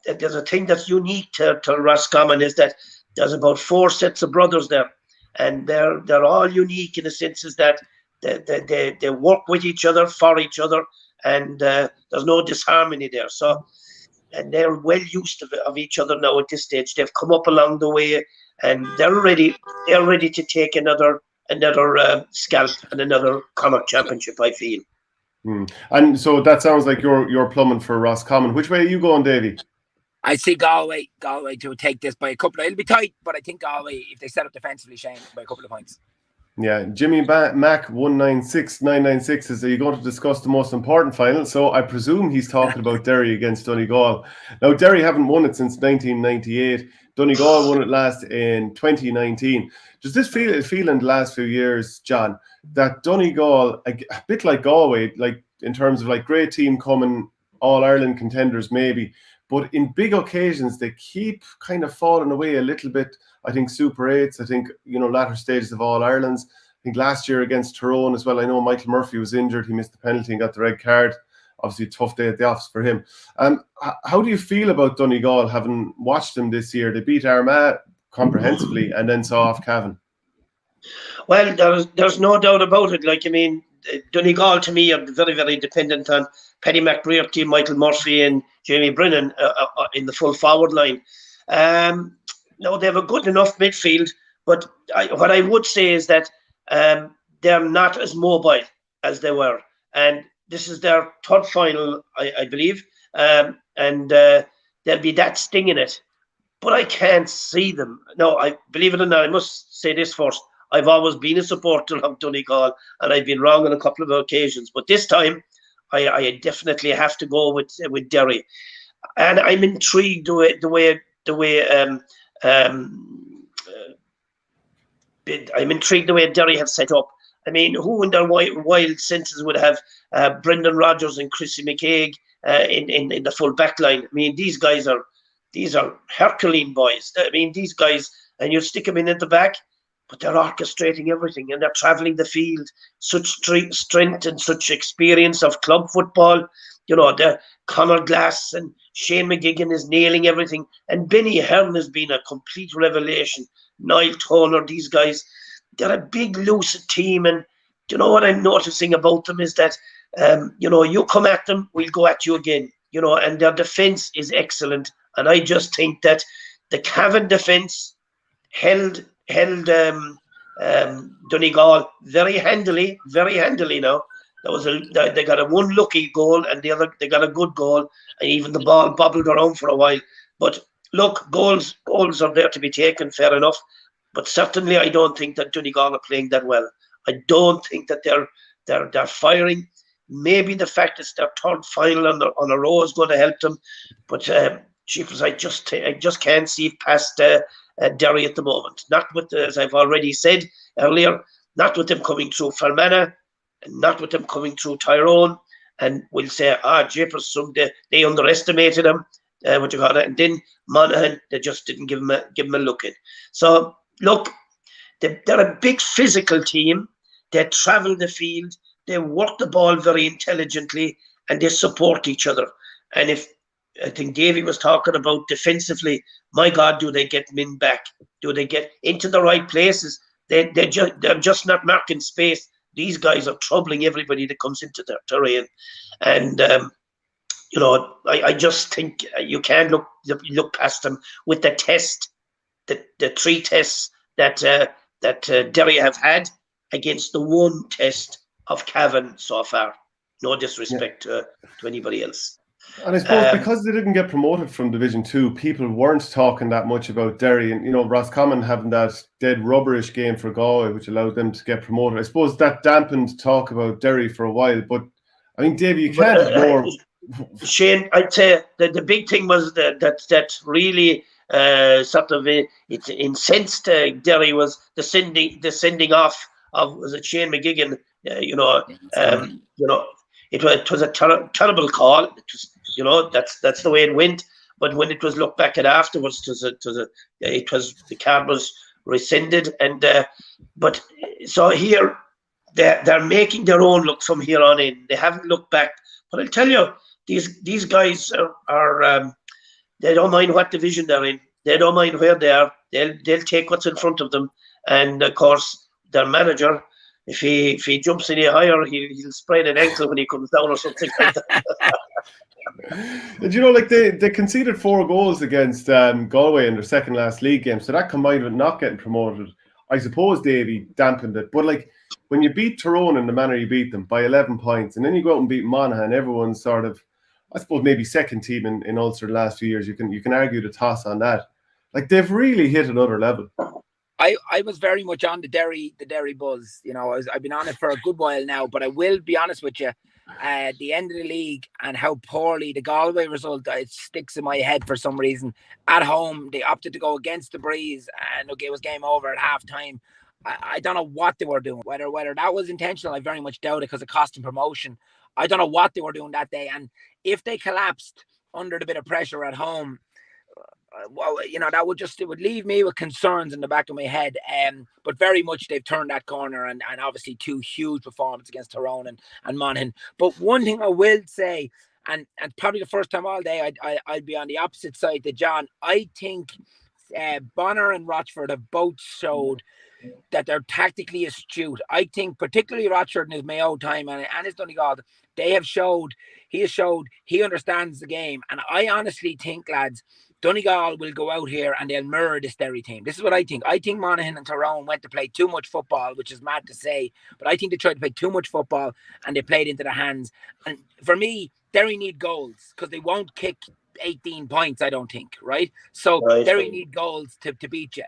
There's a thing that's unique to Roscommon, is that there's about 4 sets of brothers there, and they're all unique in the senses that they work with each other, for each other, and there's no disharmony there. So, and they're well used of each other now at this stage. They've come up along the way, and they're ready to take another scalp and another Connacht championship, I feel. And so that sounds like you're plumbing for Roscommon. Which way are you going, Davy? I see Galway to take this by a couple. It'll be tight, but I think Galway, if they set up defensively, Shane, by a couple of points. Yeah, Jimmy Mac 196996 says, are you going to discuss the most important final? So I presume he's talking about Derry against Donegal. Now, Derry haven't won it since 1998. Donegal won it last in 2019. Does this feel in the last few years, John, that Donegal, a bit like Galway, like in terms of like great team coming, All-Ireland contenders maybe, but in big occasions, they keep kind of falling away a little bit. I think Super 8s, I think, latter stages of All-Irelands. I think last year against Tyrone as well, I know Michael Murphy was injured. He missed the penalty and got the red card. Obviously, a tough day at the office for him. How do you feel about Donegal, having watched them this year? They beat Armagh comprehensively and then saw off Cavan. Well, there's no doubt about it. Like, I mean, Donegal to me are very, very dependent on Paddy McBrearty, Michael Murphy, and Jamie Brennan in the full forward line. No, they have a good enough midfield, but what I would say is that they're not as mobile as they were, and this is their third final, I believe, and there'll be that sting in it. But I can't see them. No, I believe it or not, I must say this first. I've always been a supporter of Donegal, and I've been wrong on a couple of occasions. But this time, I definitely have to go with Derry, and I'm intrigued the way I'm intrigued the way Derry have set up. I mean, who in their wild senses would have Brendan Rodgers and Chrissy McCaig in the full back line? I mean, these are Herculean boys. I mean, these guys, and you stick them in at the back, but they're orchestrating everything, and they're travelling the field. Such strength and such experience of club football. The Conor Glass and Shane McGuigan is nailing everything, and Benny Hearn has been a complete revelation. Niall Toner, these guys, they're a big, lucid team, and what I'm noticing about them is that you come at them, we'll go at you again. And their defence is excellent, and I just think that the Cavan defence held Donegal very handily now. They got a one lucky goal, and the other they got a good goal, and even the ball bobbled around for a while. But look, goals are there to be taken, fair enough. But certainly, I don't think that Donegal are playing that well. I don't think that they're firing. Maybe the fact it's their third final on a row is going to help them. But Chiefs, I just can't see it past Derry at the moment. Not with as I've already said earlier, not with them coming through Fermanagh, and not with them coming through Tyrone. And we'll say, Japers, they underestimated him. And then Monaghan, they just didn't give him a look in. So look, they're a big physical team. They travel the field. They work the ball very intelligently, and they support each other. And if I think Davy was talking about defensively, my God, do they get men back? Do they get into the right places? They're just not marking space. These guys are troubling everybody that comes into their terrain. And I just think you can't look past them with the test, the three tests that Derry have had against the one test of Cavan so far. No disrespect to anybody else. And I suppose because they didn't get promoted from Division 2, people weren't talking that much about Derry. And, Roscommon having that dead rubberish game for Galway, which allowed them to get promoted. I suppose that dampened talk about Derry for a while. But, I mean, Davey, you can't ignore Shane, I'd say that the big thing was that really sort of it incensed Derry was the sending off of, was it Shane McGuigan? You know, it was a terrible call. It was, that's the way it went. But when it was looked back at afterwards, the card was rescinded, and but so here they're making their own look from here on in. They haven't looked back. But I'll tell you, these guys are they don't mind what division they're in. They don't mind where they are. They'll take what's in front of them. And of course, their manager, if he jumps any higher, he'll sprain an ankle when he comes down or something like that. And like they conceded 4 goals against Galway in their second last league game, so that combined with not getting promoted, I suppose Davy dampened it. But like when you beat Tyrone in the manner you beat them by 11 points, and then you go out and beat Monaghan, everyone's sort of, I suppose, maybe second team in Ulster the last few years. You can argue the toss on that. Like they've really hit another level. I was very much on the Derry buzz. I've been on it for a good while now, but I will be honest with you. At the end of the league and how poorly the Galway result, it sticks in my head for some reason. At home, they opted to go against the breeze, and it was game over at half time. I don't know what they were doing. Whether that was intentional, I very much doubt it, because it cost them promotion. I don't know what they were doing that day, and if they collapsed under the bit of pressure at home, well, that would leave me with concerns in the back of my head. But very much they've turned that corner, and obviously 2 huge performances against Tyrone and Monaghan. But one thing I will say, and probably the first time all day, I'd be on the opposite side to John. I think Bonner and Rochford have both showed that they're tactically astute. I think particularly Rochford in his Mayo time and his Donegal, he has showed he understands the game. And I honestly think, lads, Donegal will go out here and they'll mirror this Derry team. This is what I think. I think Monaghan and Tyrone went to play too much football, which is mad to say, but I think they tried to play too much football and they played into their hands. And for me, Derry need goals because they won't kick 18 points, I don't think, right? So right. Derry need goals to beat you.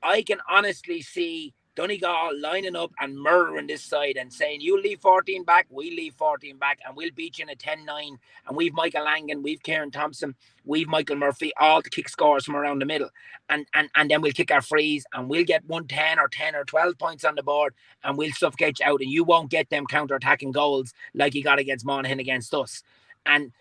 I can honestly see Donegal lining up and murdering this side and saying, you leave 14 back, we leave 14 back, and we'll beat you in a 10-9. And we've Michael Langan, we've Kieran Thompson, we've Michael Murphy, all to kick scores from around the middle. And then we'll kick our frees and we'll get 10 or 12 points on the board and we'll suffocate you out, and you won't get them counter-attacking goals like you got against Monaghan against us. And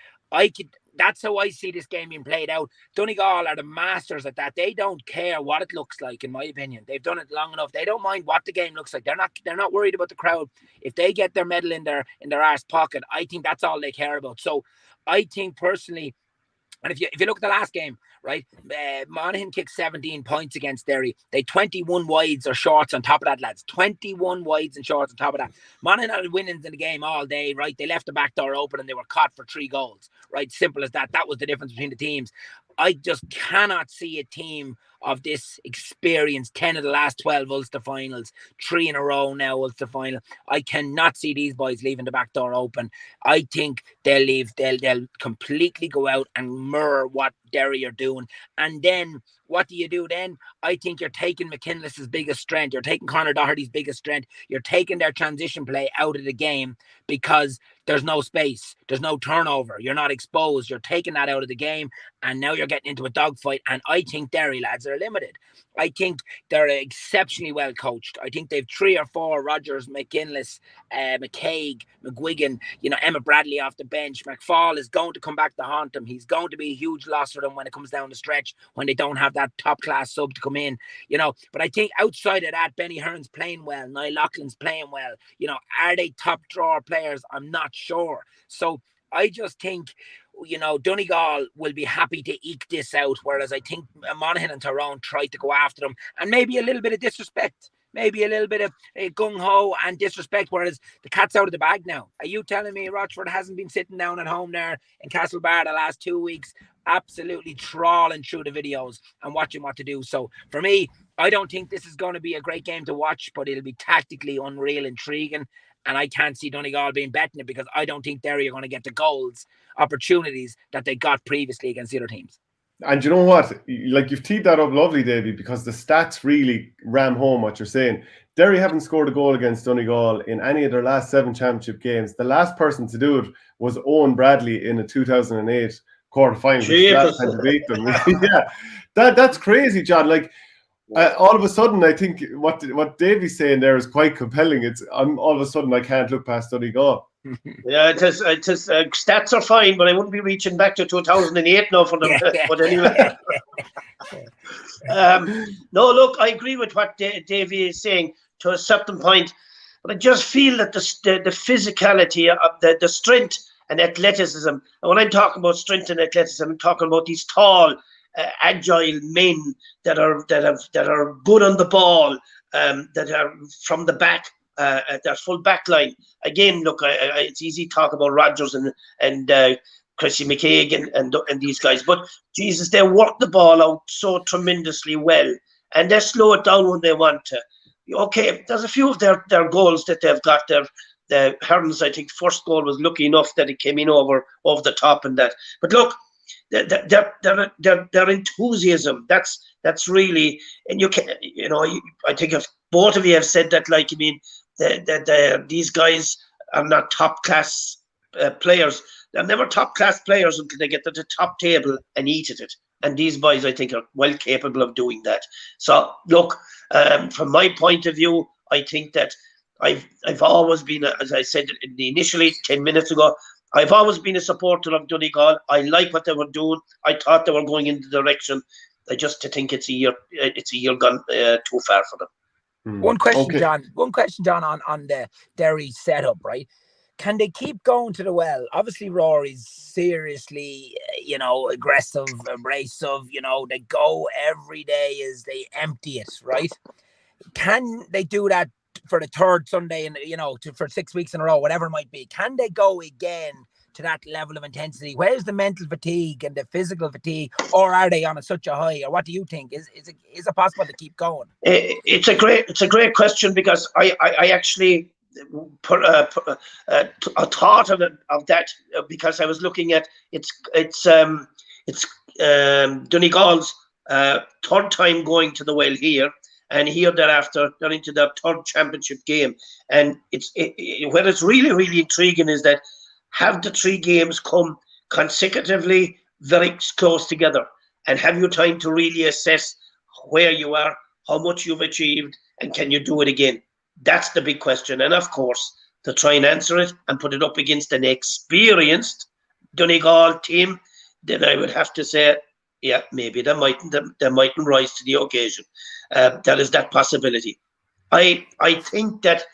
that's how I see this game being played out. Donegal are the masters at that. They don't care what it looks like, in my opinion. They've done it long enough. They don't mind what the game looks like. They're not worried about the crowd. If they get their medal in their arse pocket, I think that's all they care about. So I think personally, and if you look at the last game, right, Monaghan kicked 17 points against Derry. They 21 wides or shorts on top of that, lads. 21 wides and shorts on top of that. Monaghan had winnings in the game all day, right? They left the back door open and they were caught for 3 goals, right? Simple as that. That was the difference between the teams. I just cannot see a team of this experience, 10 of the last 12 Ulster finals, 3 in a row now Ulster final. I cannot see these boys leaving the back door open. I think they'll completely go out and mirror what Derry are doing. And then what do you do then? I think you're taking McKinless's biggest strength. You're taking Conor Doherty's biggest strength. You're taking their transition play out of the game because there's no space. There's no turnover. You're not exposed. You're taking that out of the game. And now you're getting into a dogfight. And I think Derry lads are limited. I think they're exceptionally well coached. I think they've 3 or 4 Rogers, McKinless, McCaig, McGuigan, Emma Bradley off the bench. McFall is going to come back to haunt them. He's going to be a huge loss for them when it comes down the stretch, when they don't have that top class sub to come in, But I think outside of that, Benny Hearn's playing well. Niall Loughlin's playing well. Are they top drawer players? I'm not sure. So I just think, Donegal will be happy to eke this out, whereas I think Monaghan and Tyrone tried to go after them, and maybe a little bit of disrespect, maybe a little bit of gung-ho and disrespect, whereas the cat's out of the bag now. Are you telling me Rochford hasn't been sitting down at home there in Castlebar the last 2 weeks, absolutely trawling through the videos and watching what to do? So for me, I don't think this is going to be a great game to watch, but it'll be tactically unreal, intriguing. And I can't see Donegal being betting it because I don't think Derry are going to get the goals, opportunities that they got previously against the other teams. And you know what? Like, you've teed that up lovely, Davy, because the stats really ram home what you're saying. Derry haven't scored a goal against Donegal in any of their last 7 championship games. The last person to do it was Owen Bradley in a 2008 quarter-final, which is the last time to beat them. Yeah, that's crazy, John. Like, all of a sudden, I think what Davy's saying there is quite compelling. All of a sudden I can't look past Donegal. Yeah, it is. Stats are fine, but I wouldn't be reaching back to 2008 now for them. But anyway, no, look, I agree with what Davy is saying to a certain point, but I just feel that the physicality of the strength and athleticism. And when I'm talking about strength and athleticism, I'm talking about these tall, agile men that are good on the ball, that are from the back. Their full back line. Again, look, it's easy to talk about Rodgers and Chrissy McKaig and these guys, but Jesus, they work the ball out so tremendously well, and they slow it down when they want to. Okay, there's a few of their goals that they've got. The Herons, I think, first goal was lucky enough that it came in over the top and that. But look, their enthusiasm. That's really, and I think if both of you have said that, like, I mean, these guys are not top class players. They're never top class players until they get to the top table and eat at it. And these boys, I think, are well capable of doing that. So look, from my point of view, I think that I've always been, as I said initially 10 minutes ago, I've always been a supporter of Donegal. I like what they were doing. I thought they were going in the direction. I just think it's a year gone too far for them. One question, John. On the Derry setup, right? Can they keep going to the well? Obviously, Rory's seriously, aggressive, abrasive. They go every day as they empty it, right? Can they do that for the third Sunday and for 6 weeks in a row, whatever it might be? Can they go again to that level of intensity? Where's the mental fatigue and the physical fatigue, or are they on such a high? Or what do you think? Is it possible to keep going? It's a great question, because I actually put a thought of that, because I was looking at it's Donegal's third time going to the well here. And here thereafter, they're into their third championship game. And where it's really, really intriguing is that have the 3 games come consecutively very close together, and have you time to really assess where you are, how much you've achieved, and can you do it again? That's the big question. And of course, to try and answer it and put it up against an experienced Donegal team, then I would have to say, yeah, maybe they mightn't rise to the occasion. That is that possibility. I think that,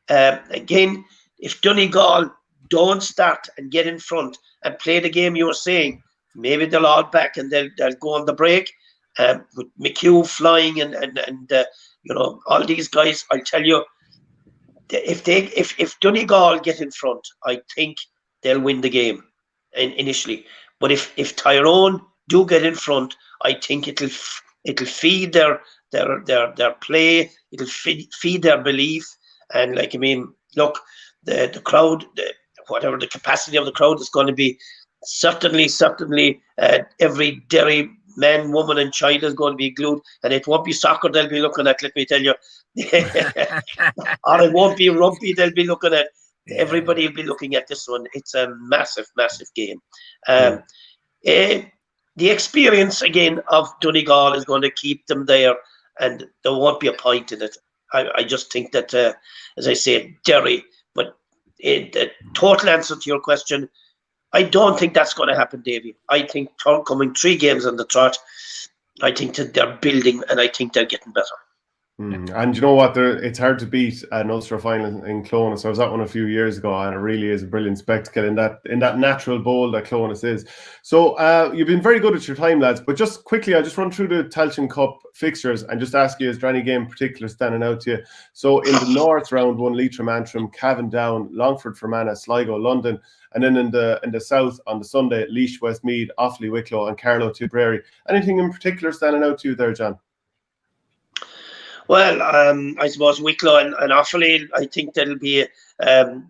again, if Donegal don't start and get in front and play the game you were saying, maybe they'll all back and they'll go on the break, with McHugh flying and all these guys. I'll tell you, if Donegal get in front, I think they'll win the game initially. But if Tyrone do get in front, I think it'll feed their play, it'll feed their belief, and look, the crowd, whatever the capacity of the crowd is going to be, certainly every Derry man, woman, and child is going to be glued, and it won't be soccer they'll be looking at. Let me tell you, or it won't be rugby they'll be looking at. Everybody will be looking at this one. It's a massive, massive game. The experience again of Donegal is going to keep them there, and there won't be a point in it. I just think that, as I say, Derry. But the total answer to your question, I don't think that's going to happen, Davy. I think coming 3 games on the trot, I think that they're building, and I think they're getting better. And you know what? It's hard to beat an Ulster final in Clonus. I was at one a few years ago, and it really is a brilliant spectacle in that natural bowl that Clonus is. So you've been very good at your time, lads. But just quickly, I'll just run through the Telcon Cup fixtures and just ask you, is there any game in particular standing out to you? So in the north, round 1, Leitrim, Antrim, Cavan Down, Longford, Fermanagh, Sligo, London. And then in the south on the Sunday, Laois, Westmeath, Offaly, Wicklow, and Carlow, Tipperary. Anything in particular standing out to you there, John? Well, I suppose Wicklow and Offaly, I think that'll be,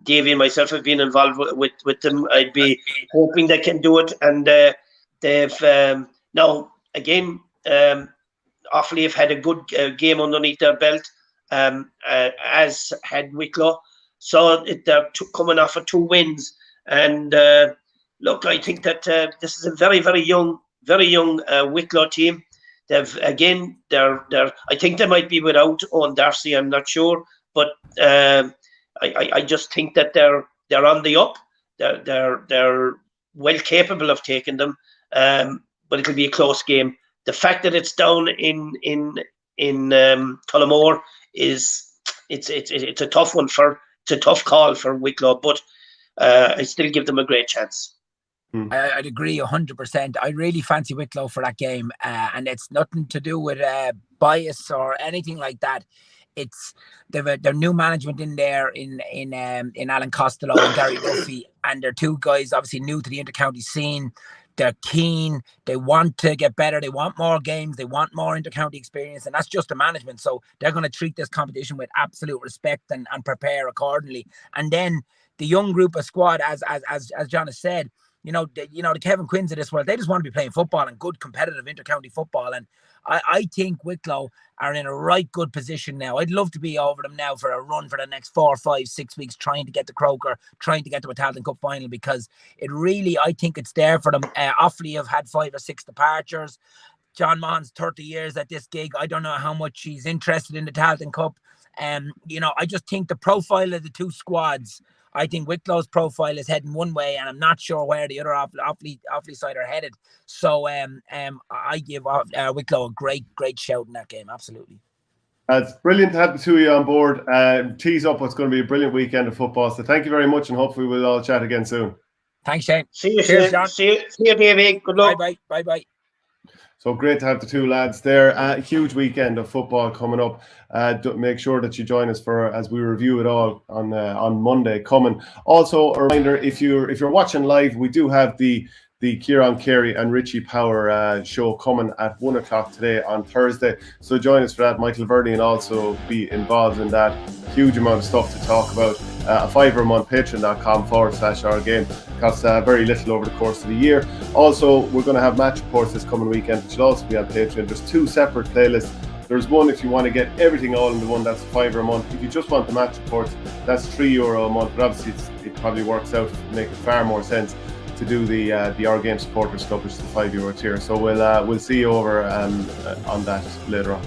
Davy and myself have been involved with them. I'd be hoping they can do it. And they've, now, again, Offaly have had a good game underneath their belt. as had Wicklow. So they're coming off of 2 wins. And look, I think that this is a very, very young Wicklow team. They've again, I think they might be without Owen Darcy. I'm not sure, but I just think that they're on the up. They're well capable of taking them, but it'll be a close game. The fact that it's down in Tullamore it's a tough one it's a tough call for Wicklow, but I still give them a great chance. I'd agree 100%. I really fancy Wicklow for that game, and it's nothing to do with bias or anything like that. It's their new management in there in Alan Costello and Gary Duffy, and they're 2 guys obviously new to the intercounty scene. They're keen. They want to get better. They want more games. They want more intercounty experience, and that's just the management. So they're going to treat this competition with absolute respect and prepare accordingly. And then the young group of squad, as John has said, the Kevin Quinns of this world, they just want to be playing football and good competitive intercounty football. And I think Wicklow are in a right good position now. I'd love to be over them now for a run for the next 4, 5, 6 weeks, trying to get to Croker, trying to get to a Telcon Cup final, because it really, I think it's there for them. Offaly have had 5 or 6 departures. John Mahon's 30 years at this gig. I don't know how much he's interested in the Telcon Cup. I just think the profile of the 2 squads, I think Wicklow's profile is heading one way, and I'm not sure where the other Offaly side are headed. So I give Wicklow a great shout in that game, absolutely. It's brilliant to have the 2 of you on board. Tease up what's going to be a brilliant weekend of football. So thank you very much, and hopefully we'll all chat again soon. Thanks, Shane. See you, Shane. John. See you, Davy. Good luck. Bye. So great to have the 2 lads there. A huge weekend of football coming up. Make sure that you join us as we review it all on Monday coming. Also, a reminder, if you're watching live, we do have the Kieran Kerry and Richie Power show coming at 1 o'clock today on Thursday. So join us for that. Michael Verdi will also be involved in that. Huge amount of stuff to talk about. A $5 a month, patreon.com/OurGame. Costs very little over the course of the year. Also, we're going to have match reports this coming weekend, which will also be on Patreon. There's 2 separate playlists. There's one if you want to get everything all into one, that's $5 a month. If you just want the match reports, that's €3 a month. But obviously, it probably works out to make it far more sense to do the OurGame Supporters Club, which is the €5 tier. So we'll see you over on that later on.